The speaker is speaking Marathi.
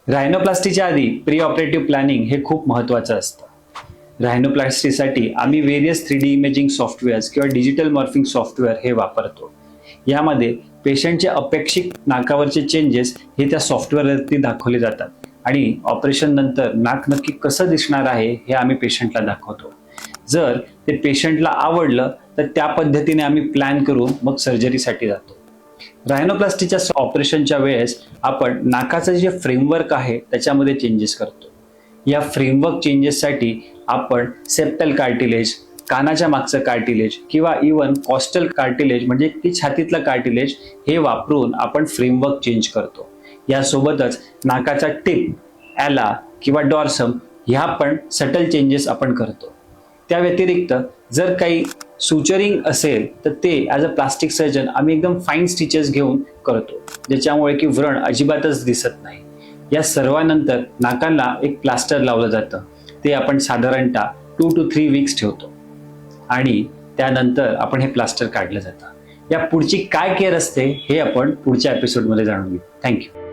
रायनोप्लास्टीच्या आधी प्री ऑपरेटिव्ह प्लॅनिंग हे खूप महत्त्वाचं असतं. रायनोप्लास्टीसाठी आम्ही व्हेरियस 3D इमेजिंग सॉफ्टवेअर्स किंवा डिजिटल मॉर्फिंग सॉफ्टवेअर हे वापरतो. यामध्ये पेशंटचे अपेक्षित नाकावरचे चेंजेस हे त्या सॉफ्टवेअरवरती दाखवले जातात आणि ऑपरेशन नंतर नाक नक्की कसं दिसणार आहे हे आम्ही पेशंटला दाखवतो. जर ते पेशंटला आवडलं तर त्या पद्धतीने आम्ही प्लॅन करून मग सर्जरीसाठी जातो. रायनोप्लास्टीच्या ऑपरेशनच्या वेळेस आपण नाकाचं जे फ्रेमवर्क आहे त्याच्यामध्ये चेंजेस करतो. या फ्रेमवर्क चेंजेससाठी आपण सेप्टल कार्टिलेज, कानाच्या मागचं कार्टिलेज किंवा इवन कॉस्टल कार्टिलेज म्हणजे ती छातीतलं कार्टिलेज हे वापरून आपण फ्रेमवर्क चेंज करतो. यासोबतच नाकाचा टिप, ॲला किंवा डॉर्सम ह्या पण सटल चेंजेस आपण करतो. त्या व्यतिरिक्त जर काही सुचरिंग असेल तर ते ॲज अ प्लास्टिक सर्जन आम्ही एकदम फाईन स्टिचेस घेऊन करतो, ज्याच्यामुळे की व्रण अजिबातच दिसत नाही. या सर्वांनंतर नाकाला एक प्लास्टर लावलं जातं. ते आपण साधारणतः 2 to 3 वीक्स ठेवतो आणि त्यानंतर आपण हे प्लास्टर काढलं जातं. या पुढची काय केअर असते हे आपण पुढच्या एपिसोडमध्ये जाणून घेऊ. थँक्यू.